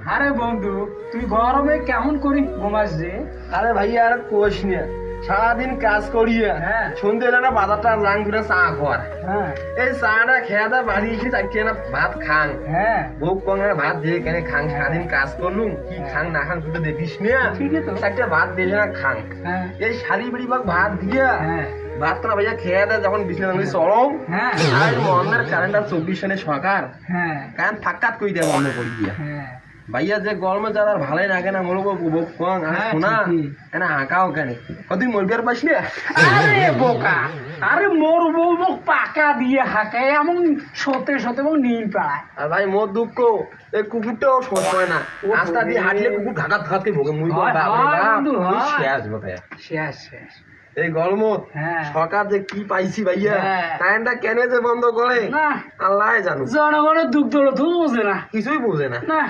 আরে বন্ধু তুই গরমে কেমন করি ঘুমাস রে? আরে ভাইয়া আর কোষ নিয়ে সারাদিন কাজ করিয়া হ্যাঁ। সন্ধ্যে না বাজারটা রাং করে চা কর হ্যাঁ এই চাটা খেয়ে দা বাড়ি এসে তাকে না ভাত খাং হ্যাঁ বউ কঙ্গে ভাত দিয়ে কেন খাং সারাদিন কাজ করলুম কি খাং না খাং তুই তো দেখিস না ঠিকই তো। চারটে ভাত দিয়ে না খাং হ্যাঁ এই শাড়ি বিড়ি বাগ ভাত দিয়া হ্যাঁ ভাত না ভাইয়া খেয়ে দেয় যখন বিছানা আমি চরম হ্যাঁ আর মন্দার কারেন্টার 24 সনে সরকার হ্যাঁ কারণ ফাঁকাত কই দেয় বন্ধ করে দিয়া হ্যাঁ ভাইয়া যে গরমে যারা ভালোই লাগে না মরবো বউ কং আর হ্যাঁ, শোনা ঠিকই। এনা হাঁকাও কেন কতদিন মরবি আর পাইস না আরে বোকা আরে মোর বউ মোক পাকা দিয়ে হাঁকে এমন সতে সতে এবং নীল পাড়ায়। আর ভাই মোর দুঃখ এই কুকুরটাও সহ্য হয় না রাস্তা দিয়ে হাঁটলে কুকুর ঢাকা ঢাকাতে ভোগে মুই হয়, হয়, বন্ধু, হয়। শেষ বোধহয় শেষ শেষ এই গরমত হ্যাঁ। সরকার যে কি পাইছি ভাইয়া হ্যাঁ। কারেন্টটা কেন যে বন্ধ করে না আল্লাহ জানো জনগণের দুঃখ দৌড় বোঝে না কিছুই বোঝে না না